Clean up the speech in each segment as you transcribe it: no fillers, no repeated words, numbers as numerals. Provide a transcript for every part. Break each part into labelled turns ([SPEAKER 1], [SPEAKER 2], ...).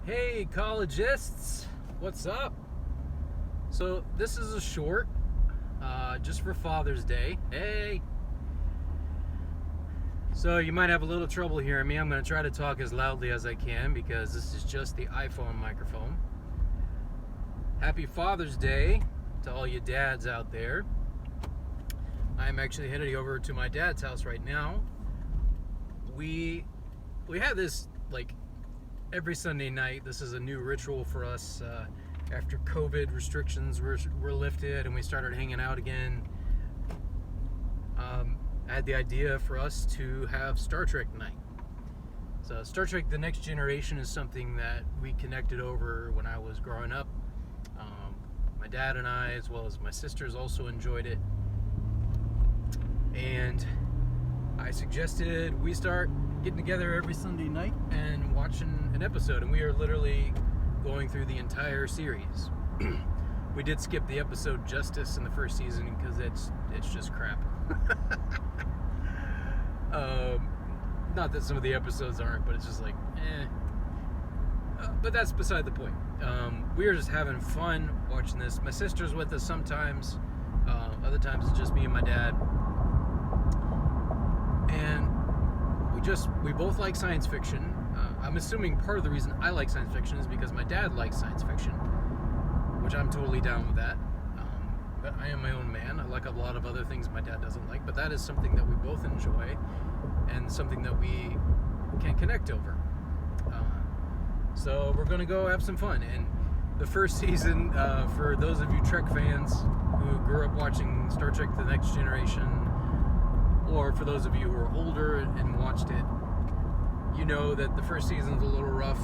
[SPEAKER 1] Hey, collegists, what's up? So, this is a short, just for Father's Day. Hey! So, you might have a little trouble hearing me. I'm going to try to talk as loudly as I can because this is just the iPhone microphone. Happy Father's Day to all you dads out there. I'm actually headed over to my dad's house right now. We have this, every Sunday night. This is a new ritual for us after COVID restrictions were lifted and we started hanging out again. I had the idea for us to have Star Trek night. So Star Trek The Next Generation is something that we connected over when I was growing up. My dad and I, as well as my sisters, also enjoyed it. And I suggested we start getting together every Sunday night and watching an episode, and we are literally going through the entire series. We did skip the episode Justice in the first season because it's just crap. Not that some of the episodes aren't, but it's just like, eh. But that's beside the point. We are just having fun watching this. My sister's with us sometimes. Other times it's just me and my dad. And we both like science fiction. I'm assuming part of the reason I like science fiction is because my dad likes science fiction, which I'm totally down with that. But I am my own man. I like a lot of other things my dad doesn't like, but that is something that we both enjoy and something that we can connect over. So we're going to go have some fun. And the first season, for those of you Trek fans who grew up watching Star Trek The Next Generation, or for those of you who are older and watched it, you know that the first season's a little rough.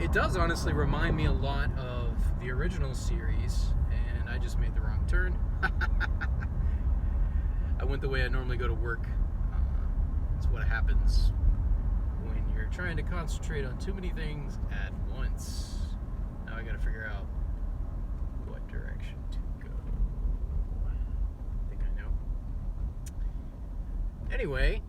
[SPEAKER 1] It does honestly remind me a lot of the original series, and I just made the wrong turn. I went the way I normally go to work. That's what happens when you're trying to concentrate on too many things at once. Now I gotta figure out what direction to go. I think I know. Anyway,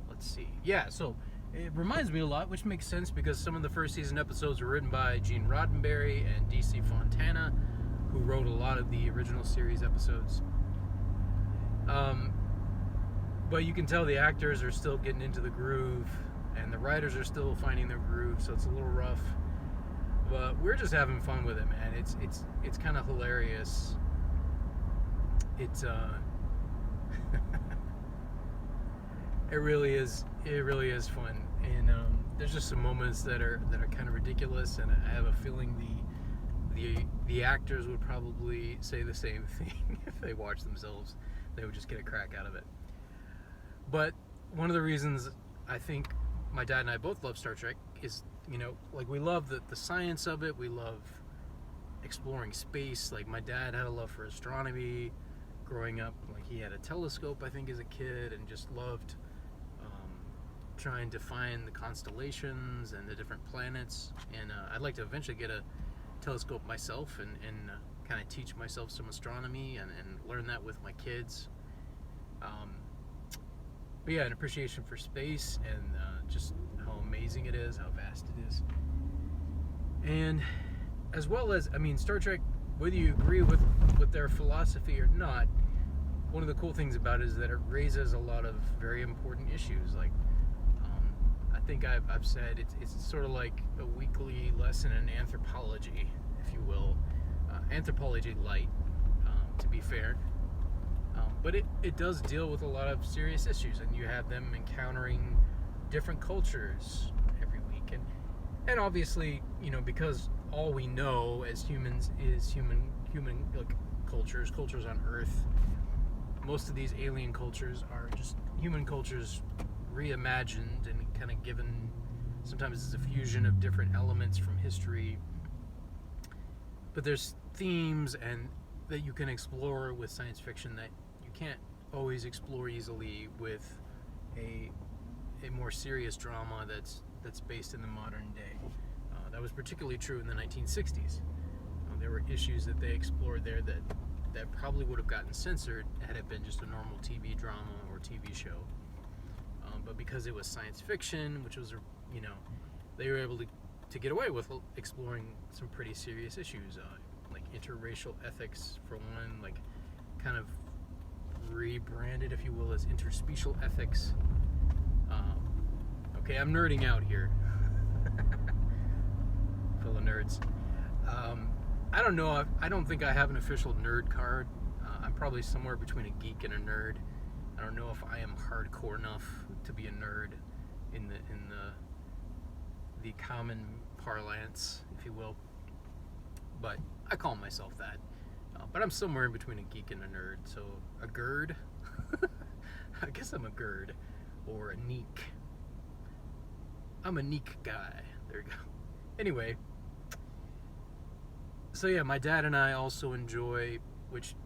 [SPEAKER 1] let's see. Yeah, so it reminds me a lot, which makes sense because some of the first season episodes were written by Gene Roddenberry and D.C. Fontana, who wrote a lot of the original series episodes. But you can tell the actors are still getting into the groove, and the writers are still finding their groove, so it's a little rough. But we're just having fun with it, man. It's kind of hilarious. It's it really is fun, and there's just some moments that are kind of ridiculous, and I have a feeling the actors would probably say the same thing if they watched themselves. They would just get a crack out of it. But one of the reasons I think my dad and I both love Star Trek is, we love the science of it. We love exploring space. Like, my dad had a love for astronomy growing up. Like, he had a telescope, I think, as a kid, and just loved trying to find the constellations and the different planets. And I'd like to eventually get a telescope myself and kind of teach myself some astronomy and learn that with my kids. But yeah, an appreciation for space and just how amazing it is, how vast it is. And as well as, Star Trek, whether you agree with their philosophy or not, one of the cool things about it is that it raises a lot of very important issues. Like, I think I've said it's sort of like a weekly lesson in anthropology, if you will. Anthropology light, to be fair. But it does deal with a lot of serious issues, and you have them encountering different cultures every week. And obviously, because all we know as humans is human cultures on Earth. Most of these alien cultures are just human cultures reimagined and kind of given, sometimes it's a fusion of different elements from history. But there's themes and that you can explore with science fiction that you can't always explore easily with a more serious drama that's based in the modern day. That was particularly true in the 1960s. There were issues that they explored there that probably would have gotten censored had it been just a normal TV drama or TV show. But because it was science fiction, which was they were able to get away with exploring some pretty serious issues, like interracial ethics for one, like kind of rebranded, if you will, as interspecial ethics. Okay, I'm nerding out here. Full of nerds. I don't know. I don't think I have an official nerd card. I'm probably somewhere between a geek and a nerd. I don't know if I am hardcore enough to be a nerd in the common parlance, if you will. But I call myself that. But I'm somewhere in between a geek and a nerd. So a GERD. I guess I'm a GERD or a neek. I'm a neek guy. There you go. Anyway. So yeah, my dad and I also enjoy, which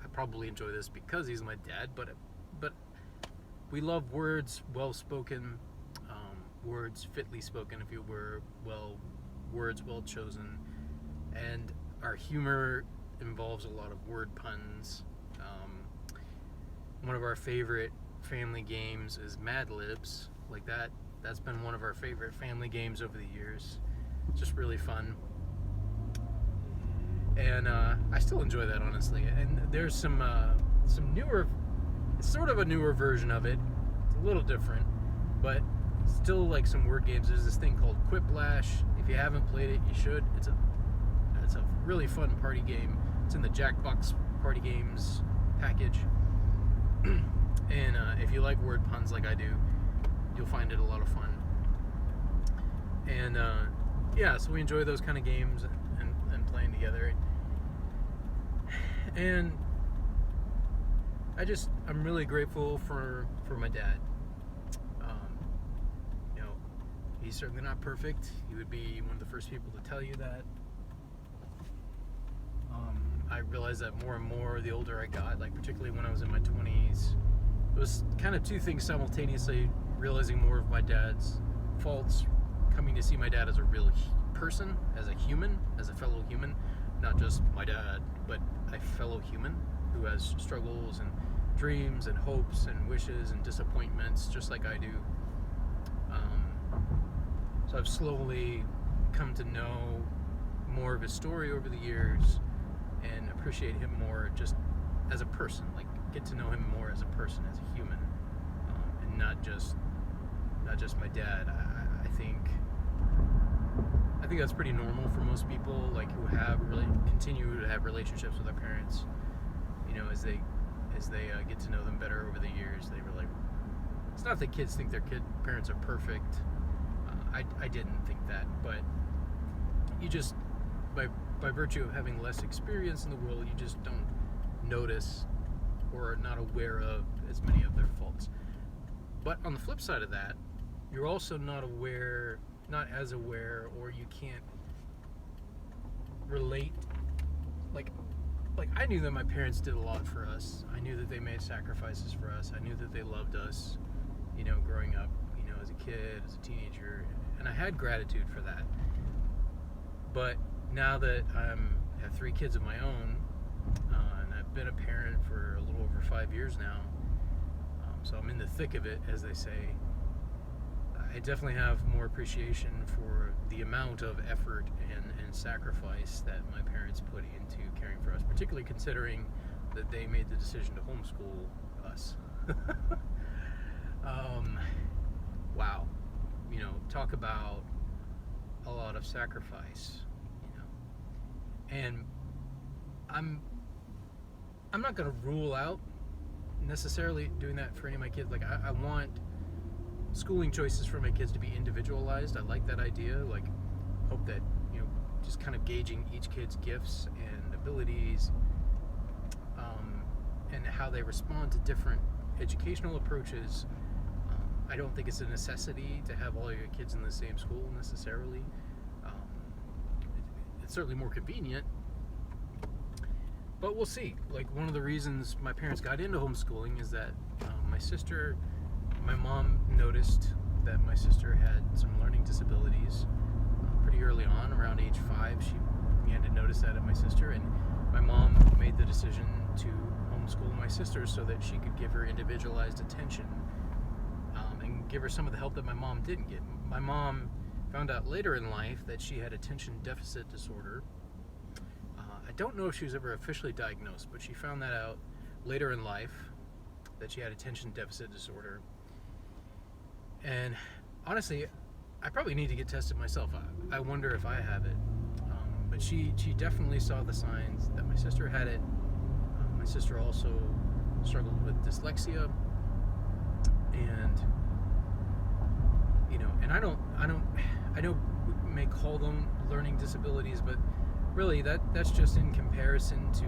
[SPEAKER 1] I probably enjoy this because he's my dad, but we love words well spoken, words fitly spoken, if you were, words well chosen, and our humor involves a lot of word puns. One of our favorite family games is Mad Libs, like that. That's been one of our favorite family games over the years. Just really fun. And I still enjoy that, honestly. And there's some newer, sort of a newer version of it. It's a little different, but still like some word games. There's this thing called Quiplash. If you haven't played it, you should. It's a really fun party game. It's in the Jackbox Party Games package. And if you like word puns like I do, you'll find it a lot of fun. And yeah, so we enjoy those kind of games and playing together. And I'm really grateful for my dad. He's certainly not perfect. He would be one of the first people to tell you that. I realized that more and more the older I got, like particularly when I was in my 20s. It was kind of two things simultaneously: realizing more of my dad's faults, coming to see my dad as a real person, as a human, as a fellow human, not just my dad, but a fellow human who has struggles and dreams and hopes and wishes and disappointments, just like I do. So I've slowly come to know more of his story over the years and appreciate him more just as a person, like get to know him more as a person, as a human, and not just my dad. I think that's pretty normal for most people, like who have continue to have relationships with their parents. As they get to know them better over the years, they realize it's not that kids think their parents are perfect. I didn't think that, but you just by virtue of having less experience in the world, you just don't notice or are not aware of as many of their faults. But on the flip side of that, you're also not as aware, or you can't relate. Like I knew that my parents did a lot for us. I knew that they made sacrifices for us. I knew that they loved us, growing up, as a kid, as a teenager, and I had gratitude for that. But now that I have 3 kids of my own, and I've been a parent for a little over 5 years now, so I'm in the thick of it, as they say. I definitely have more appreciation for the amount of effort and sacrifice that my parents put into caring for us, particularly considering that they made the decision to homeschool us. Wow. Talk about a lot of sacrifice, and I'm not going to rule out necessarily doing that for any of my kids. Like I want schooling choices for my kids to be individualized. I like that idea. Like, hope that, just kind of gauging each kid's gifts and abilities, and how they respond to different educational approaches. I don't think it's a necessity to have all your kids in the same school necessarily. It's certainly more convenient, but we'll see. Like, one of the reasons my parents got into homeschooling is that my mom noticed that my sister had some learning disabilities pretty early on. Around age 5, she began to notice that in my sister, and my mom made the decision to homeschool my sister so that she could give her individualized attention, and give her some of the help that my mom didn't get. My mom found out later in life that she had attention deficit disorder. I don't know if she was ever officially diagnosed, but she found that out later in life, that she had attention deficit disorder. And honestly, I probably need to get tested myself. I wonder if I have it. But she definitely saw the signs that my sister had it. My sister also struggled with dyslexia, and and I know we may call them learning disabilities, but really that's just in comparison to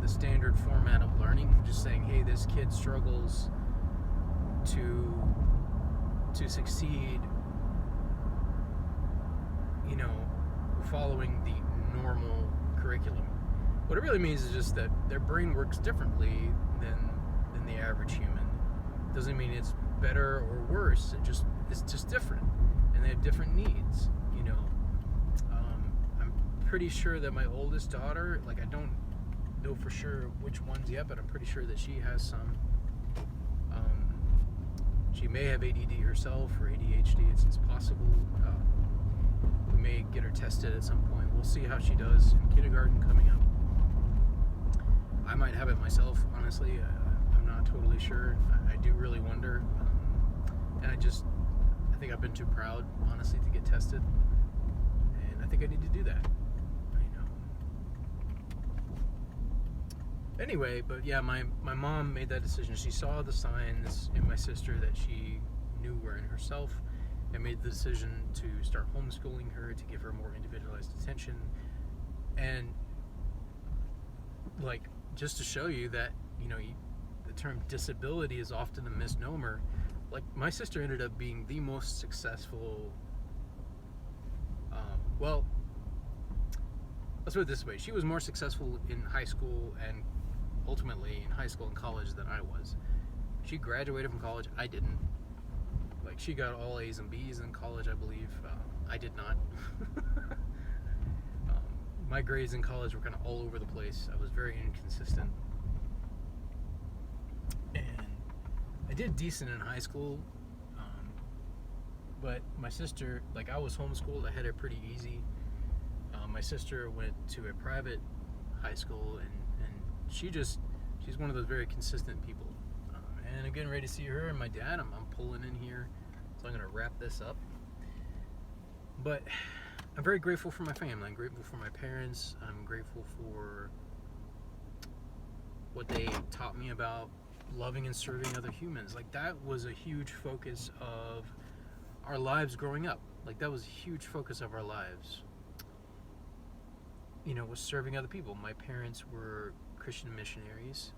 [SPEAKER 1] the standard format of learning. Just saying, hey, this kid struggles to succeed, following the normal curriculum. What it really means is just that their brain works differently than the average human. Doesn't mean it's better or worse. It's just different, and they have different needs. I'm pretty sure that my oldest daughter, I don't know for sure which ones yet, but I'm pretty sure that she has some. She may have ADD herself or ADHD. It's possible. We may get her tested at some point. We'll see how she does in kindergarten coming up. I might have it myself, honestly. I'm not totally sure. I do really wonder. And I think I've been too proud, honestly, to get tested. And I think I need to do that. Anyway, but yeah, my mom made that decision. She saw the signs in my sister that she knew were in herself, and made the decision to start homeschooling her, to give her more individualized attention. And just to show you that the term disability is often a misnomer. My sister ended up being the most successful, let's put it this way, she was more successful in high school and ultimately in high school and college than I was. She graduated from college. I didn't. She got all A's and B's in college, I believe. I did not. My grades in college were kind of all over the place. I was very inconsistent. And I did decent in high school. But my sister, I was homeschooled. I had it pretty easy. My sister went to a private high school, and she's one of those very consistent people. And I'm getting ready to see her and my dad. I'm pulling in here, so I'm going to wrap this up. But I'm very grateful for my family. I'm grateful for my parents. I'm grateful for what they taught me about loving and serving other humans. That was a huge focus of our lives growing up. That was a huge focus of our lives. Was serving other people. My parents were Christian missionaries,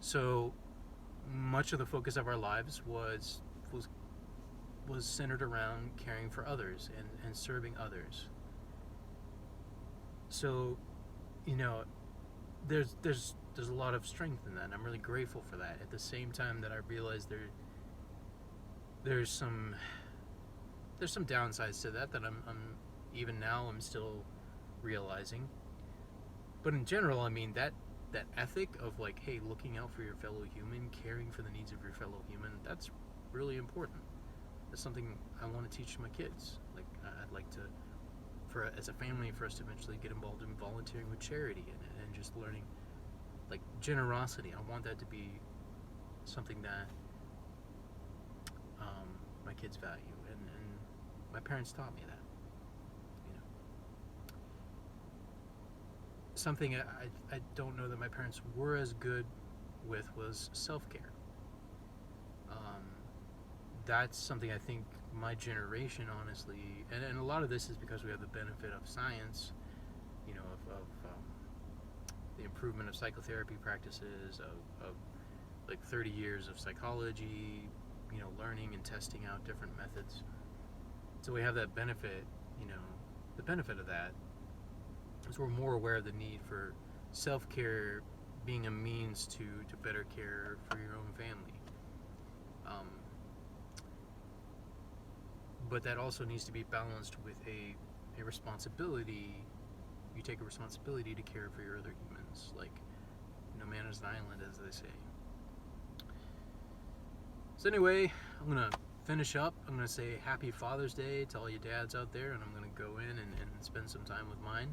[SPEAKER 1] so much of the focus of our lives was centered around caring for others and serving others. So, there's a lot of strength in that, and I'm really grateful for that. At the same time that I realize there's some downsides to that I'm still realizing. But in general, that ethic of hey, looking out for your fellow human, caring for the needs of your fellow human, that's really important. That's something I want to teach my kids. I'd like to, as a family, for us to eventually get involved in volunteering with charity and just learning generosity. I want that to be something that my kids value, and my parents taught me that. Something I don't know that my parents were as good with was self-care. That's something I think my generation, honestly, and a lot of this is because we have the benefit of science, of the improvement of psychotherapy practices, of 30 years of psychology, learning and testing out different methods. So we have that benefit, the benefit of that. So we're more aware of the need for self-care being a means to better care for your own family. But that also needs to be balanced with a responsibility. You take a responsibility to care for your other humans. No man is an island, as they say. So anyway, I'm going to finish up, I'm going to say Happy Father's Day to all you dads out there, and I'm going to go in and spend some time with mine.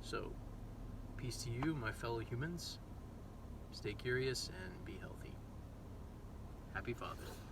[SPEAKER 1] So, peace to you, my fellow humans. Stay curious and be healthy. Happy Father's Day.